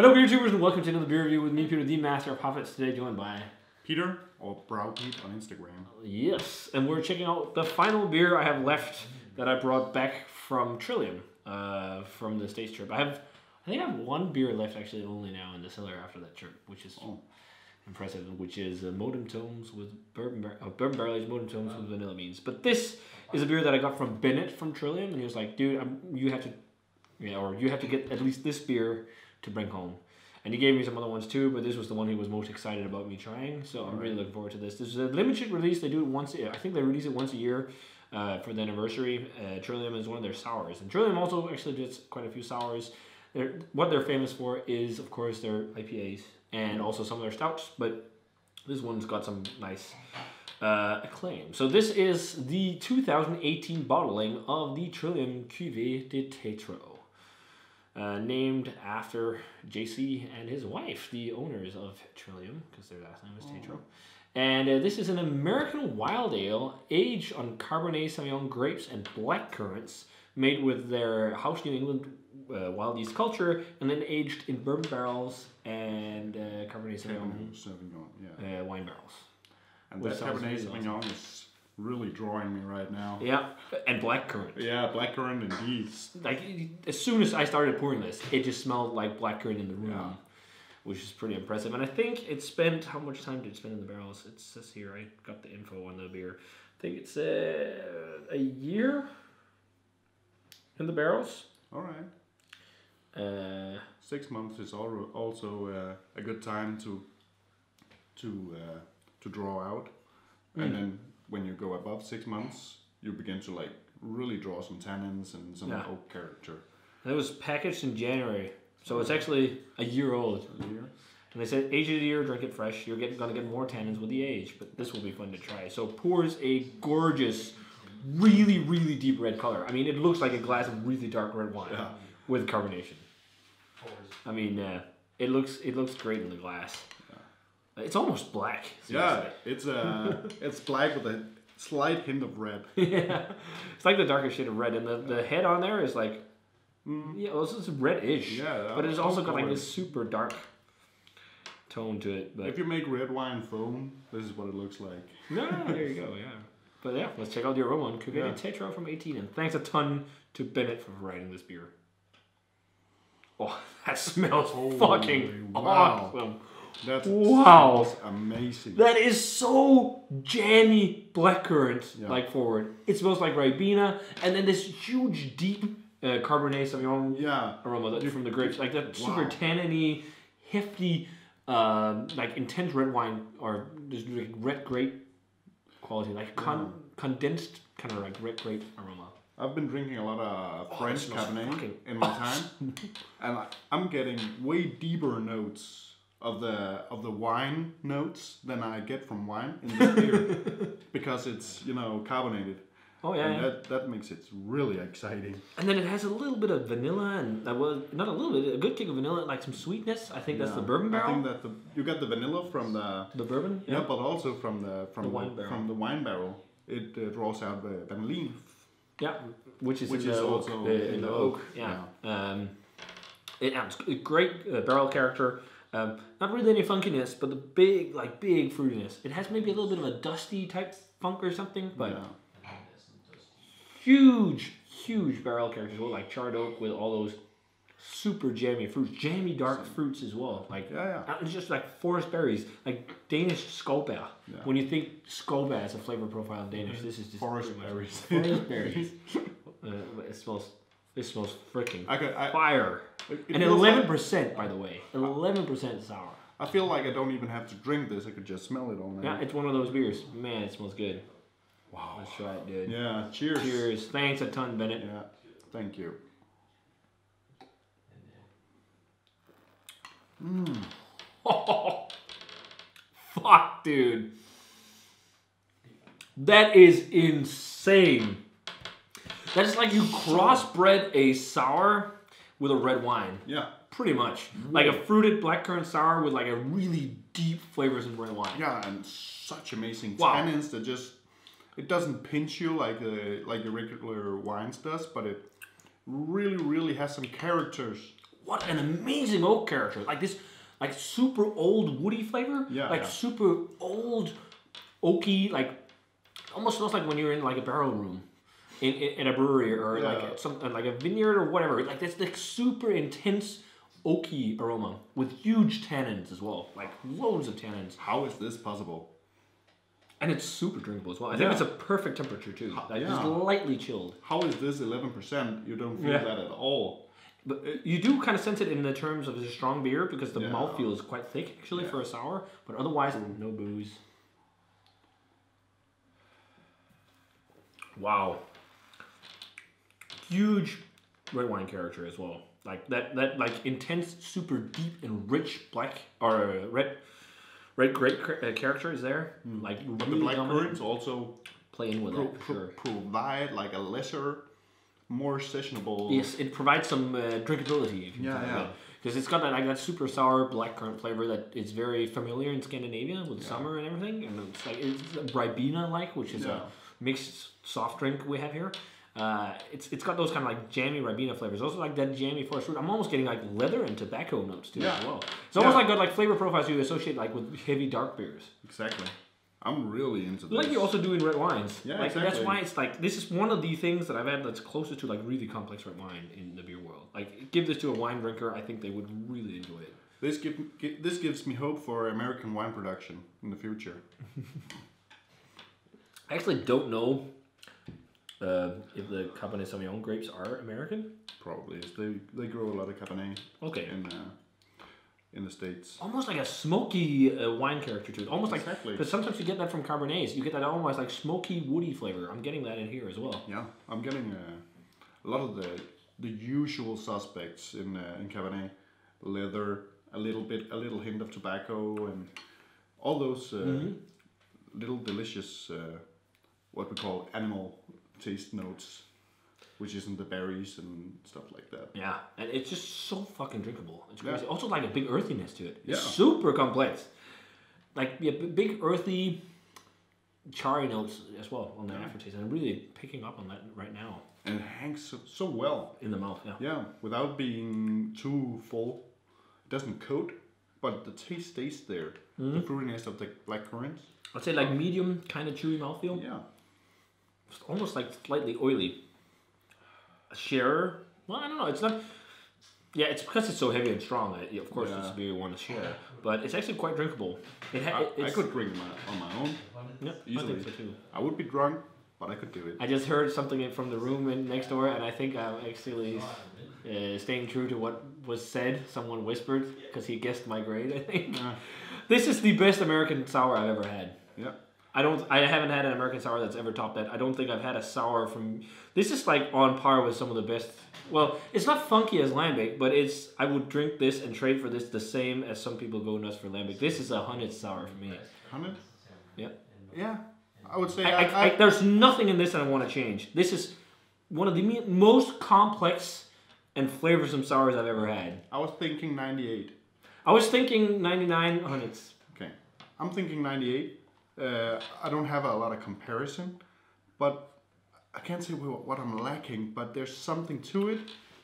Hello beer tubers and welcome to another beer review with me, Peter, the master of hoppets. Today joined by Peter, or Brewed on Instagram. Yes, and we're checking out the final beer I have left that I brought back from Trillium from the States trip. I think I have one beer left actually only now in the cellar after that trip, which is impressive, which is Modem Tomes with bourbon barrel aged Modem Tomes with vanilla beans. But this is a beer that I got from Bennett from Trillium, and he was like, dude, you have to get at least this beer to bring home. And he gave me some other ones too, but this was the one he was most excited about me trying. So I'm really looking forward to this. This is a limited release. They do it once. I think they release it once a year for the anniversary. Trillium is one of their sours, and Trillium also actually does quite a few sours. What they're famous for is, of course, their IPAs and also some of their stouts. But this one's got some nice acclaim. So this is the 2018 bottling of the Trillium Cuvee De Tetreault. Named after JC and his wife, the owners of Trillium, because their last name is Tetreault. And this is an American wild ale aged on Cabernet Sauvignon grapes and black currants, made with their House New England wild yeast culture, and then aged in bourbon barrels and Cabernet Sauvignon wine barrels. And that Cabernet Sauvignon is really drawing me right now. Yeah, and blackcurrant. Yeah, blackcurrant and yeast. Like, as soon as I started pouring this, it just smelled like blackcurrant in the room, which is pretty impressive. And I think it spent, how much time did it spend in the barrels? It says here, I got the info on the beer. I think it's a year in the barrels. All right. 6 months is also a good time to draw out, and then when you go above 6 months, you begin to like really draw some tannins and some oak character. It was packaged in January, so it's actually a year old. A year. And they said, age it a year, drink it fresh. You're gonna get more tannins with the age, but this will be fun to try. So it pours a gorgeous, really, really deep red color. I mean, it looks like a glass of really dark red wine with carbonation. I mean, it looks great in the glass. It's almost black. Seriously. Yeah, it's black with a slight hint of red. Yeah, it's like the darkest shade of red, and the head on there is like, well, it's reddish. Yeah, but it's also got like this super dark tone to it. But if you make red wine foam, this is what it looks like. No, there you go. Yeah, but yeah, let's check out the aroma on Cuvee De Tetreault from 18, and thanks a ton to Bennett for writing this beer. Oh, that smells fucking awesome. That's amazing. That is so jammy blackcurrant like forward. It smells like Ribena, and then this huge deep Cabernet Sauvignon aroma from the grapes, like that super tanniny, hefty, like intense red wine or just like red grape quality, like condensed kind of like red grape aroma. I've been drinking a lot of French Cabernet in my time, and I'm getting way deeper notes of the wine notes than I get from wine in this beer, because it's carbonated. Oh yeah, and that makes it really exciting. And then it has a little bit of vanilla, and not a little bit, a good kick of vanilla, like some sweetness. I think that's the bourbon barrel. I think that you got the vanilla from the bourbon. Yeah, but also from the wine barrel. It draws out the vanillin. Yeah, which is also in the oak. Yeah. It's a great barrel character. Not really any funkiness, but the big fruitiness. It has maybe a little bit of a dusty type funk or something, but huge barrel characters, like charred oak with all those super jammy fruits, jammy dark fruits as well. Like it's just like forest berries, like Danish skovbær. Yeah. When you think skovbær as a flavor profile in Danish, this is just forest berries. Forest berries. It smells freaking fire. And 11%, by the way. 11% sour. I feel like I don't even have to drink this. I could just smell it all night. Yeah, it's one of those beers. Man, it smells good. Wow. Let's try it, dude. Yeah, cheers. Cheers. Thanks a ton, Bennett. Yeah, thank you. Oh, fuck, dude. That is insane. That's like you crossbred a sour with a red wine. Yeah. Pretty much. Like a fruited blackcurrant sour with like a really deep flavors in red wine. Yeah, and such amazing tannins that just, it doesn't pinch you like your regular wines does, but it really has some characters what an amazing oak character. Like this, like super old woody flavor. Yeah. Like super old, oaky, like almost smells like when you're in like a barrel room. In a brewery or like something like a vineyard or whatever. Like that's like super intense oaky aroma with huge tannins as well. Like loads of tannins. How is this possible? And it's super drinkable as well. I think it's a perfect temperature too. Like just lightly chilled. How is this 11%? You don't feel that at all. But you do kind of sense it in the terms of a strong beer because the mouthfeel is quite thick actually for a sour. But otherwise, no booze. Wow. Huge red wine character as well. Like that like intense, super deep and rich black or red grape character is there. Like but really the black currants also play in with it. Sure. Provide like a lesser, more sessionable. Yes, it provides some drinkability. If you because it's got that super sour blackcurrant flavor that is very familiar in Scandinavia with summer and everything, and it's like it's Ribena like, which is a mixed soft drink we have here. It's got those kind of like jammy Ribena flavors. Also like that jammy forest fruit. I'm almost getting like leather and tobacco notes too as well. It's almost like got like flavor profiles you associate like with heavy dark beers. Exactly. I'm really into this. Like you also do in red wines. Yeah, like, exactly. That's why it's like this is one of the things that I've had that's closest to like really complex red wine in the beer world. Like give this to a wine drinker, I think they would really enjoy it. This gives me hope for American wine production in the future. I actually don't know if the Cabernet Sauvignon grapes are American. Probably is. They grow a lot of Cabernet. Okay. In the States. Almost like a smoky wine character to it. Almost like because sometimes you get that from Cabernets. You get that almost like smoky woody flavor. I'm getting that in here as well. Yeah, I'm getting a lot of the usual suspects in Cabernet. Leather, a little hint of tobacco, and all those little delicious what we call animal taste notes, which isn't the berries and stuff like that. Yeah, and it's just so fucking drinkable. It's crazy. Also like a big earthiness to it. It's super complex. Like big earthy, charry notes as well on the aftertaste. And I'm really picking up on that right now. And it hangs so well in the mouth. Yeah. Yeah, without being too full. It doesn't coat, but the taste stays there. The fruitiness of the black currants. I'd say like medium kind of chewy mouthfeel. Yeah. It's almost like slightly oily. A share? Well, I don't know. It's not. Yeah, it's because it's so heavy and strong. Of course, it's a beer you want to share, but it's actually quite drinkable. I could drink on my own. Yep, easily. I think so too. I would be drunk, but I could do it. I just heard something from the room next door, and I think I'm actually staying true to what was said. Someone whispered because he guessed my grade. I think this is the best American sour I've ever had. Yeah. I haven't had an American sour that's ever topped that. I don't think I've had a sour from. This is like on par with some of the best. Well, it's not funky as lambic, but I would drink this and trade for this the same as some people go nuts for lambic. This is a 100 sour for me. 100? Yeah. Yeah, I would say. There's nothing in this that I want to change. This is one of the most complex and flavorsome sours I've ever had. I was thinking 98. I was thinking 99 100s. Okay, I'm thinking 98. I don't have a lot of comparison, but I can't say what I'm lacking, but there's something to it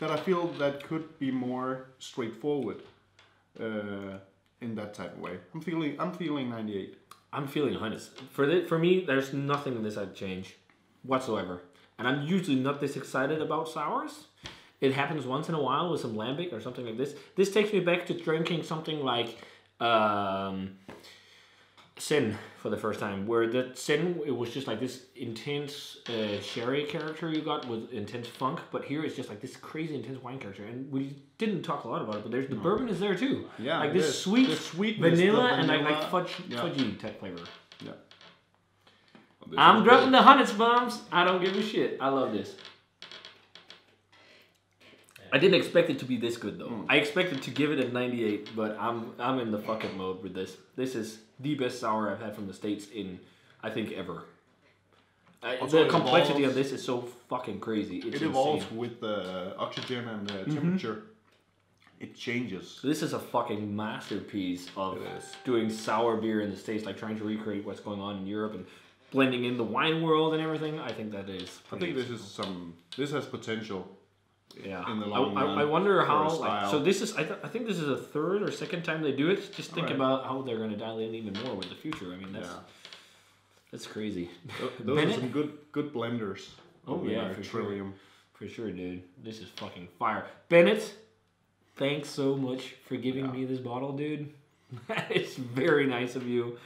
that I feel that could be more straightforward in that type of way. I'm feeling 98. I'm feeling 100s. For me, there's nothing in this I'd change whatsoever. And I'm usually not this excited about sours. It happens once in a while with some lambic or something like this. This takes me back to drinking something like Sin for the first time, where the Sin, it was just like this intense sherry character you got with intense funk, but here it's just like this crazy intense wine character, and we didn't talk a lot about it, but there's the bourbon is there too. Yeah, like this sweet vanilla and like fudgy type flavor. Yeah. Well, I'm dropping the hundreds bombs. I don't give a shit. I love this. I didn't expect it to be this good though. I expected to give it a 98, but I'm in the fucking mode with this. This is the best sour I've had from the States in, I think, ever. The complexity of this is so fucking crazy. It evolves with the oxygen and the temperature. It changes. This is a fucking masterpiece of doing sour beer in the States, like trying to recreate what's going on in Europe and blending in the wine world and everything. I think that is. I think this has potential Yeah. In the long run. I wonder how. Like, so this is. I think this is a third or second time they do it. Just think about how they're going to dial in even more with the future. I mean, that's crazy. Those are some good blenders. Oh yeah, for Trillium. For sure, dude. This is fucking fire. Bennett, thanks so much for giving me this bottle, dude. It's very nice of you.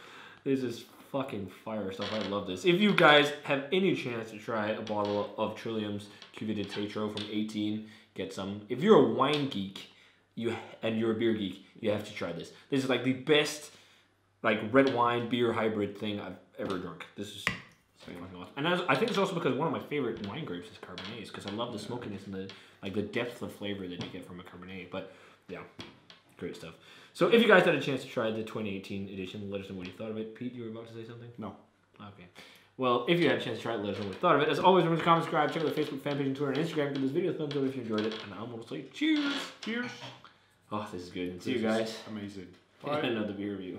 This is fucking fire stuff. I love this. If you guys have any chance to try a bottle of Trillium's Cuvee De Tetreault from 18, get some. If you're a wine geek, and you're a beer geek, you have to try this. This is like the best like red wine beer hybrid thing I've ever drunk. This is fucking awesome. And I think it's also because one of my favorite wine grapes is Cabernet, because I love the smokiness and the depth of flavor that you get from a Cabernet. But yeah, great stuff. So if you guys had a chance to try the 2018 edition, let us know what you thought of it. Pete, you were about to say something? No. Okay. Well, if you had a chance to try it, let us know what you thought of it. As always, remember to comment, subscribe, check out the Facebook fan page and Twitter and Instagram. Give this video a thumbs up if you enjoyed it. And I'm going to say cheers. Cheers. Oh, this is good. See you guys. Amazing. Bye. Another beer review.